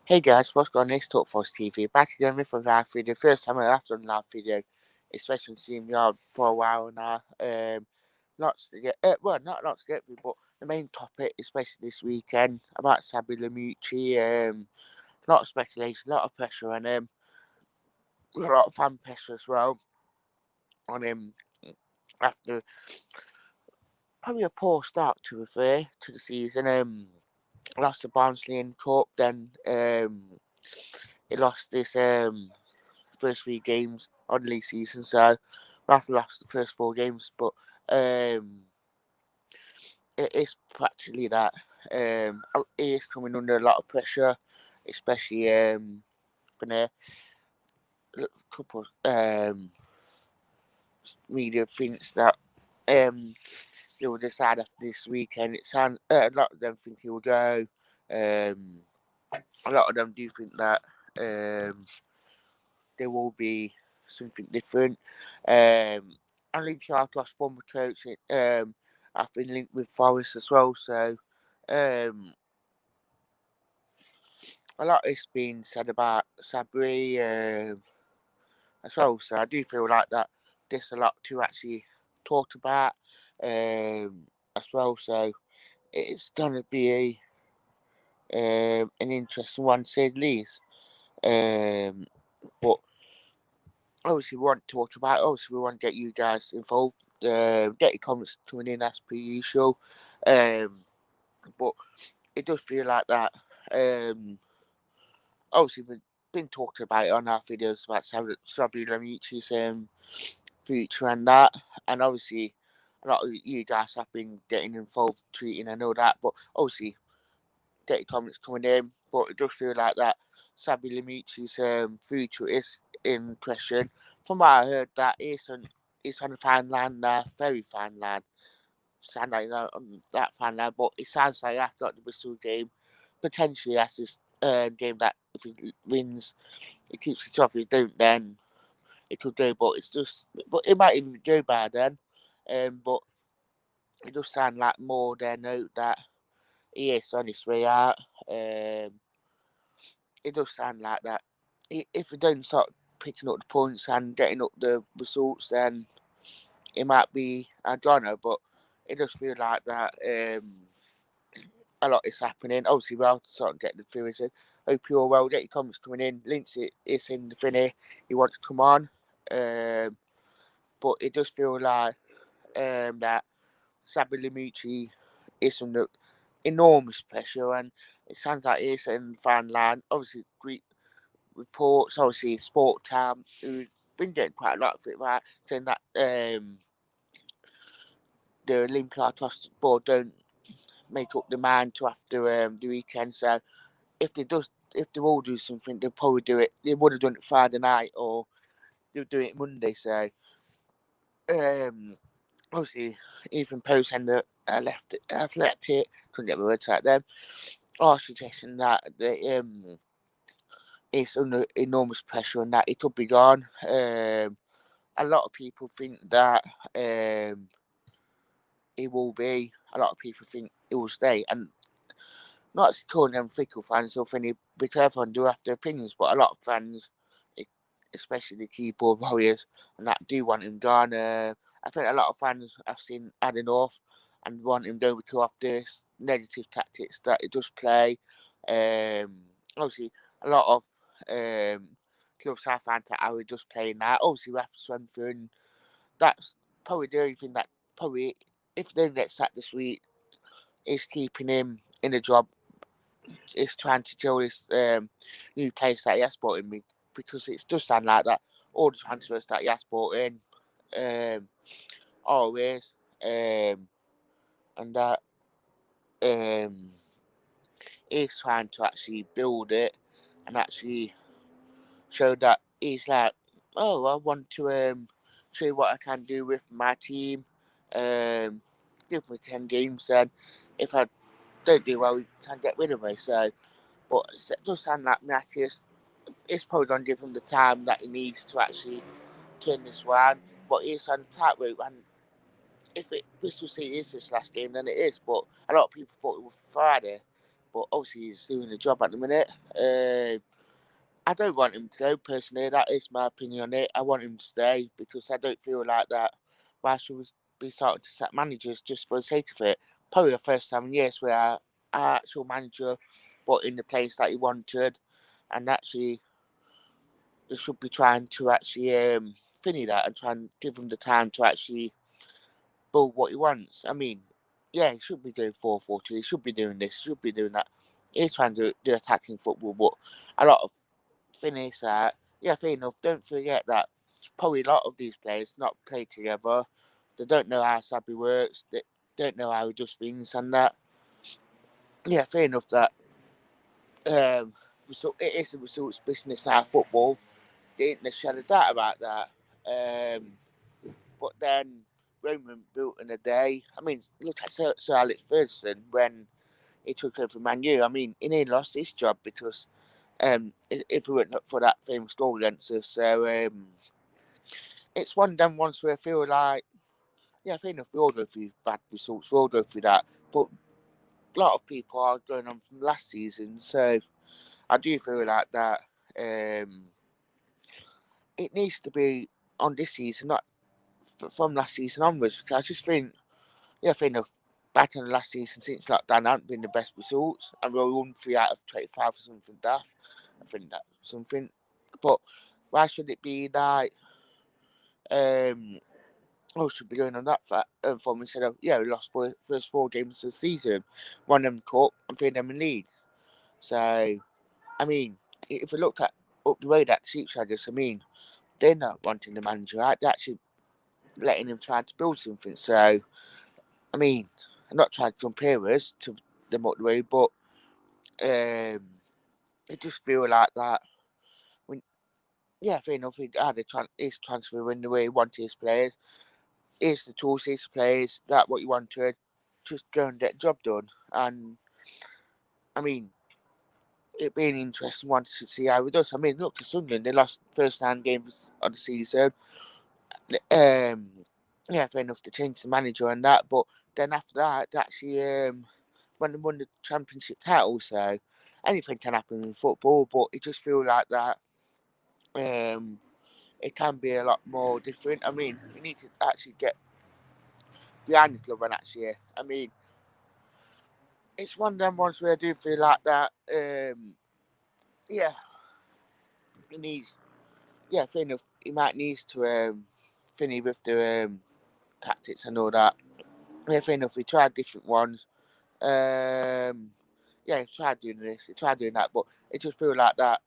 Hey guys, what's going on? It's Talk Force TV. Back again with a live video. First time I've done a live video, especially seeing me on for a while now. Not to get, not to get me, but the main topic, especially this weekend, about Sabri lamouchi. A lot of speculation, a lot of pressure on him, a lot of fan pressure as well on him after probably a poor start to the season. Lost to Barnsley in Cup, then he lost this first three games on the league season, so Rafa lost the first four games, but it is practically that he is coming under a lot of pressure, especially from a couple media thinks that they will decide after this weekend. It sounds a lot of them think he will go. Um, a lot of them do think that there will be something different. And Lee Charles, former coach, I've been linked with Forest as well, so um, a lot is being said about Sabri as well. So I do feel like that there's a lot to actually talk about as well. So it's gonna be an interesting one, to say the least. But obviously we want to talk about it. Obviously we want to get you guys involved, get your comments coming in as per usual. But it does feel like that. Obviously we've been talking about it on our videos about Sabri Lamouchi's future and that, and obviously a lot of you guys have been getting involved, tweeting and all that. But obviously get your comments coming in. But it does feel like that Sabri Lamouchi's future is in question. From what I heard, that is on a fine line there, very fine line. Sound like on that fine line, but it sounds like after the Bristol game, potentially that's this game that if he wins, it keeps it off. If he don't, then it could go. But it's just, but it might even go by then. But it does sound like more than note that he is on his way out. It does sound like that. If we don't start picking up the points and getting up the results, then it might be, I don't know, but it does feel like that a lot is happening. Obviously, we'll sort of get the theories in. Hope you're well. Get your comments coming in. Lindsay is in the thingy. He wants to come on. But it does feel like that Sabri Lamouchi is under enormous pressure, and it sounds like he's in fan line. Obviously, Greek reports, obviously, Sport Time, who's been getting quite a lot of it, right? Saying that the Olympiacos board don't make up the mind to after the weekend. So if they will do something, they'll probably do it. They would have done it Friday night, or they'll do it Monday. So um, obviously, even Post and the left Athletic couldn't get my words out then. Are suggesting that it's under enormous pressure and that it could be gone. A lot of people think that it will be. A lot of people think it will stay, and not calling them fickle fans or any, because everyone do have their opinions, but a lot of fans, especially the keyboard warriors, and that do want him gone. I think a lot of fans have seen had enough and want him going because of this negative tactics that it does play. Obviously, a lot of clubs have found out how he does play now. Obviously, we have to swim through, and that's probably the only thing that probably, if they don't get sacked this week, is keeping him in the job, is trying to tell this new players that he has brought in, because it does sound like that all the transfers that he has brought in always and that um, he's trying to actually build it and actually show that he's like, oh, I want to show you what I can do with my team. Give me 10 games, and if I don't do well, we can get rid of me. So, but it does sound like Marcus, it's probably going to give him the time that he needs to actually turn this around. But he's on the tightrope, and if it Bristol City is this last game, then it is. But a lot of people thought it was Friday, but obviously he's doing the job at the minute. I don't want him to go personally. That is my opinion on it. I want him to stay because I don't feel like that. Why should we be starting to sack managers just for the sake of it? Probably the first time in years where our actual manager put in the place that he wanted, and actually they should be trying to actually finish that and try and give him the time to actually build what he wants. I mean, yeah, he should be doing 4-4-2. He should be doing this. He should be doing that. He's trying to do attacking football, but a lot of things that, yeah, fair enough. Don't forget that probably a lot of these players not play together. They don't know how Sabri works. They don't know how he does things, and that. Yeah, fair enough that it is a results business now. Football, they ain't a shadow of doubt about that. But then Roman built in a day. I mean, look at Sir Alex Ferguson when he took over Man U. I mean, he nearly lost his job because if it weren't for that famous goal against us. So it's one of them ones where I feel like, yeah, fair enough, we all go through bad results, we all go through that. But a lot of people are going on from last season, so I do feel like that it needs to be on this season, not from last season onwards, because I just think, yeah, fair enough. Back in the last season, since lockdown, haven't been the best results, and we won 3 out of 25 or something daft. I think that's something. But why should it be like, should be going on that form instead of, yeah, we lost first 4 games of the season, won them cup, and 3 of them in league. So, I mean, if we looked at up the road at Sheepshaggers, I mean, they're not wanting the manager out, they're actually letting him try to build something. So, I mean, I'm not trying to compare us to them up the road, but it just feel like that. When, yeah, fair enough. His transfer window where he wanted his players. Here's the tools, here's the players. That what you wanted. Just go and get the job done. And I mean, it being an interesting one to see how it does. I mean, look at Sunderland. They lost first 9 games of the season. Um, yeah, fair enough to change the manager and that, but then after that, they actually when they won the championship title. So anything can happen in football, but it just feels like that. Um, it can be a lot more different. I mean, we need to actually get behind the club and actually, I mean, it's one of them ones where I do feel like that. Yeah, he needs. Yeah, fair enough. He might need to finish with the tactics and all that. Yeah, fair enough. He tried different ones. Yeah, he tried doing this, he tried doing that, but it just feels like that.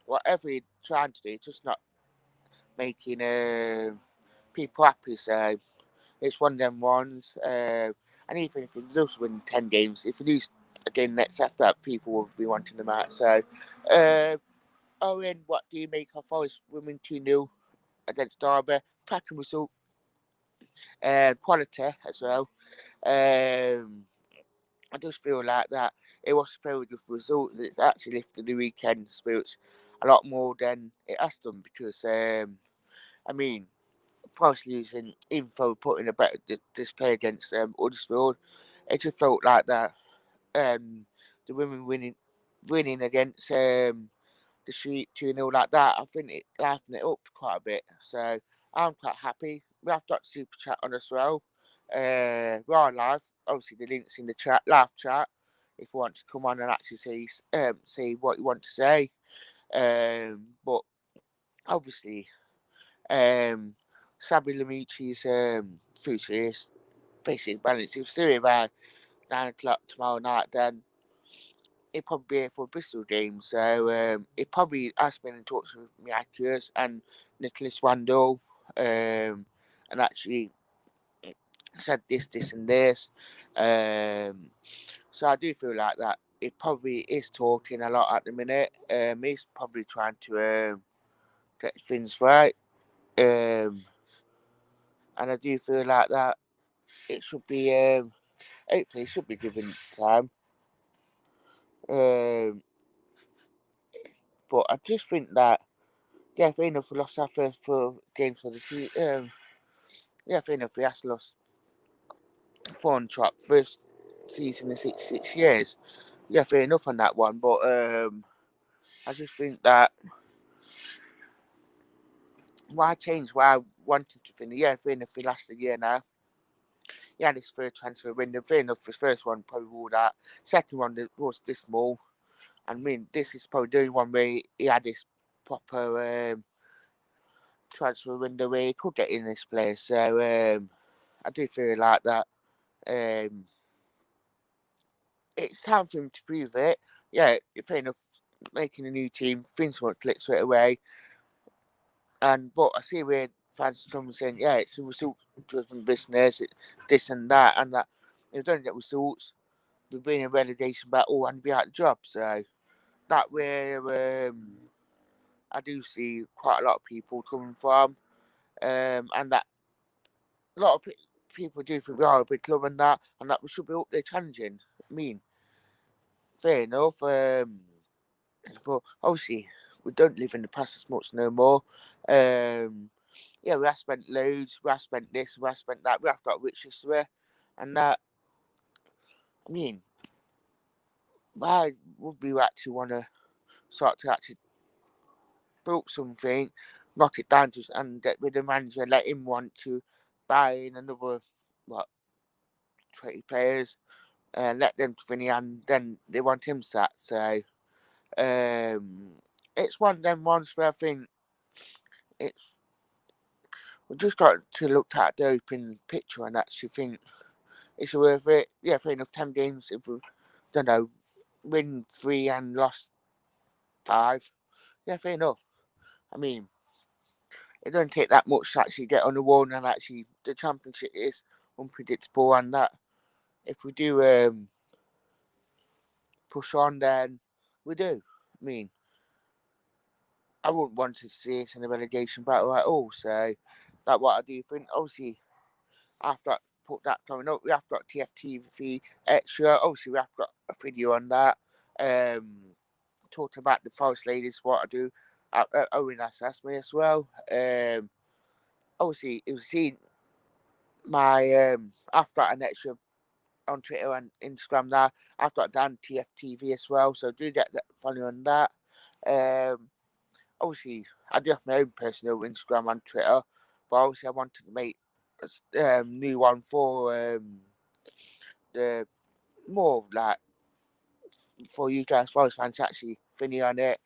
Whatever he's trying to do, it's just not making people happy. So it's one of them ones. And even if he does win 10 games, if he lose again next after that, people will be wanting them out. So, Owen, what do you make of Forest women 2-0 against Derby? Cracking result, quality as well. I just feel like that it was filled with results. It's actually lifted the weekend spirits a lot more than it has done because, I mean, Price losing, even though putting a better display against Huddersfield, it just felt like that. The women winning against the Sheep 2-0 like that, I think it livened it up quite a bit. So I'm quite happy. We have got super chat on as well. We are live. Obviously, the link's in the chat, live chat. If you want to come on and actually say what you want to say, but obviously, Sabri Lamouchi's future is basically balanced. If it's around 9 o'clock tomorrow night, then he'll probably be here for a Bristol game. So he probably has been in touch with Miakis and Nicholas Wandel, and actually said this, and this. So I do feel like that. He probably is talking a lot at the minute. He's probably trying to get things right. And I do feel like that it should be, hopefully, it should be given time. But I just think that, yeah, fair enough, we lost our first 4 games for the season. Yeah, fair enough, we have lost 4 on track, first season in 6 years. yeah, fair enough on that one. But I just think that why change? Why wanting to finish? Yeah, fair enough. He lasted a year now. He had his third transfer window. Fair enough. His first one probably ruled out. Second one was this small. I mean, this is probably the only one where he had this proper transfer window where he could get in this place. So I do feel like that. Um, it's time for him to prove it. Yeah, fair enough. Making a new team, things won't click straight away. But I see where fans come saying, yeah, it's a result-driven business, this and that, and that. If you don't get results, we'll be in a relegation battle and be out of job. So that where I do see quite a lot of people coming from, and that a lot of people do think we are a big club and that we should be up there challenging. I mean, fair enough. But obviously, we don't live in the past as much no more. Yeah, we have spent loads, we have spent this, we have spent that, we have got rich history, and that. I mean, why would we actually want to start to actually build something, knock it down and get rid of the manager, let him want to buy in another, what, 20 players, let them to finish, and then they want him sacked. So it's one of them ones where I think it's we just got to look at the open picture and actually think it's worth it. Yeah, fair enough. 10 games if we don't know win three and lost five. Yeah, fair enough. I mean, it don't take that much to actually get on the wall and actually the championship is unpredictable and that if we do push on then we do. I mean, I wouldn't want to see us in a relegation battle at all. So that's what I do think. Obviously, after I put that coming up, we have got TFTV extra. Obviously, we have got a video on that. Talking about the Forest Ladies, what I do. Owen asked me as well. Obviously, it was seen my I've got an extra on Twitter and Instagram now. I've got Dan TFTV as well, so do get that follow on that. Um, Obviously, I do have my own personal Instagram and Twitter, but obviously I wanted to make a new one for the more like for you guys, Forest fans, to actually finish on it.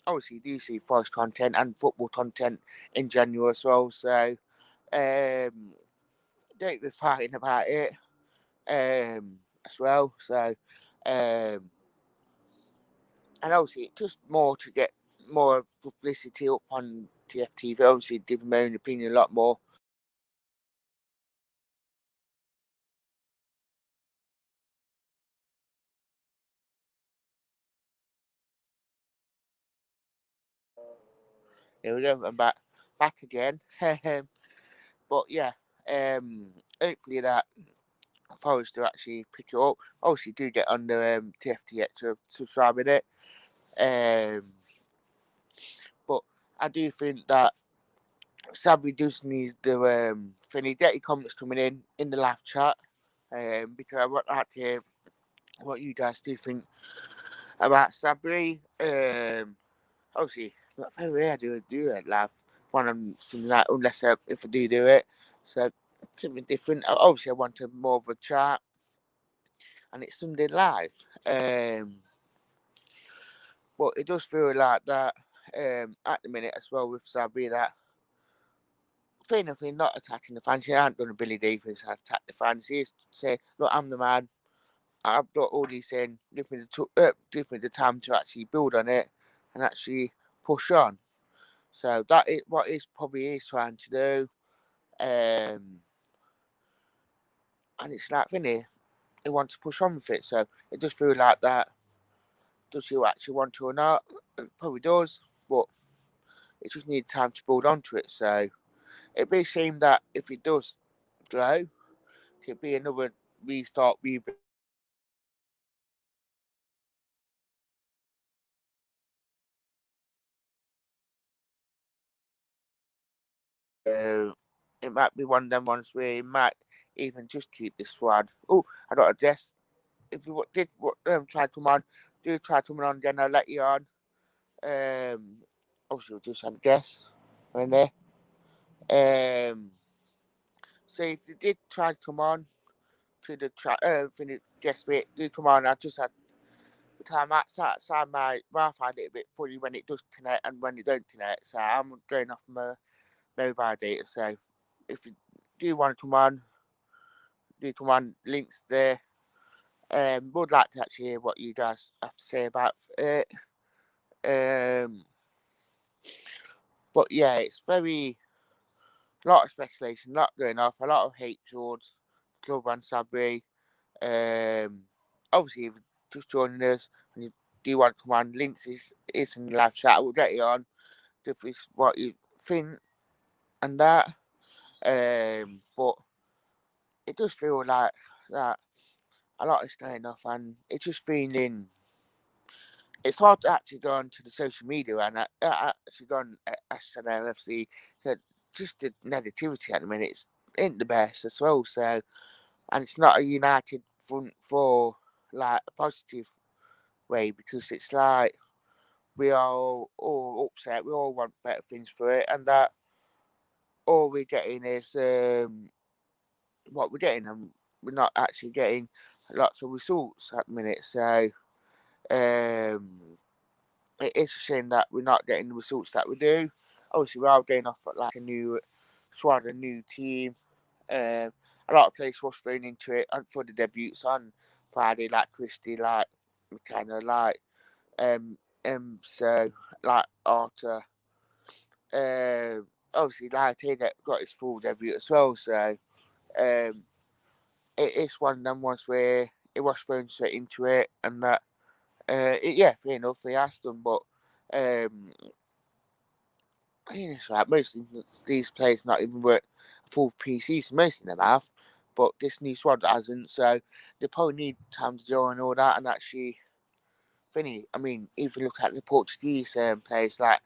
Obviously, you do see Forest content and football content in January as well, so don't be fighting about it as well. So, and obviously, it's just more to get more publicity up on TFTV. Obviously, give my own opinion a lot more. Here we go. I'm back again. But yeah, hopefully that Forest to actually pick it up. Obviously, do get on the TFT extra subscribe with it. Um, but I do think that Sabri does need the Finny Detty comments coming in the live chat. Because I want to hear what you guys do think about Sabri. Obviously, not very rare do it live one on something like unless if I do it. So something different. Obviously, I want more of a chat, and it's Sunday live. But it does feel like that at the minute as well with Sabri that fair enough, he's not attacking the fans. He ain't done a Billy Davis attack the fans. He's saying, look, I'm the man. I've got all these saying, give me the time to actually build on it and actually push on. So that is what he's probably is trying to do. And it's like, Vinny, he wants to push on with it. So it does feel like that. Does he actually want to or not? It probably does. But it just needs time to build onto it. So it'd be a shame that if he does go, it'd be another restart, rebuild. It might be one of them ones where he might even just keep the squad. Oh, I got a guess. if you did try to come on, do try to come on, then I'll let you on. Obviously, we'll just have a guess from there. So if you did try to come on to the guest bit, do come on. I just had the time outside my Wi-Fi a little bit funny when it does connect and when it don't connect. So I'm going off my mobile data. So if you do want to come on, do come on. Links there. Would like to actually hear what you guys have to say about it. But yeah, it's very a lot of speculation, a lot going off, a lot of hate towards club and Sabri. Obviously, if you're just joining us and you do want to come on, links is in the live chat. We'll get you on. If it's what you think and that. But it does feel like that a lot is going off, and it's just feeling. It's hard to actually go onto the social media and actually go on SNLFC. Just the negativity at the minute ain't the best as well. So, and it's not a united front for like a positive way, because it's like we are all upset. We all want better things for it, and that all we're getting is what we're getting, and we're not actually getting lots of results at the minute. So it's a shame that we're not getting the results that we do. Obviously, we are going off at like a new squad, a new team. Um, a lot of players was thrown into it and for the debuts on Friday, like Christie, like McKenna, like so like Arthur. Obviously, like that got his full debut as well. So um, it's one of them ones where it was thrown straight into it, and that yeah, fair enough, he asked them, but I think it's right. Most of these players not even worked a full pre-season. Most of them have, but this new squad hasn't. So they probably need time to join all that and actually finish. I mean, if you look at the Portuguese players like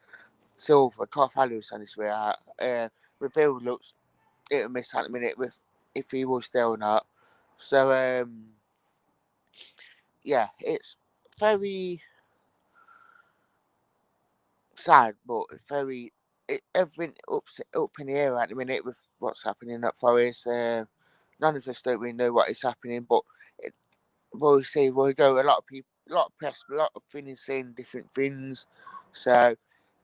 Silva, Carvalho's on his way out. Rebuild looks it'll miss at the minute with if he was there or not. So yeah, it's very sad, but very everything up in the air at the minute with what's happening at Forest. None of us don't really know what is happening, but we'll see. We'll go. A lot of people, a lot of press, a lot of things saying different things. So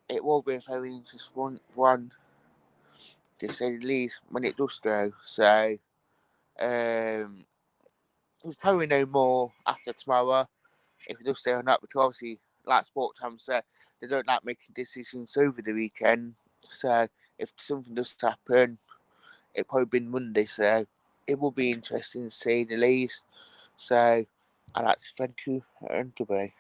it will be a very interesting one to say the least when it does go. So we'll probably know more after tomorrow if it does stay or not, because obviously, like Sport Time said, they don't like making decisions over the weekend. So if something does happen, it'll probably be Monday. So it will be interesting to say the least. So I'd like to thank you and goodbye.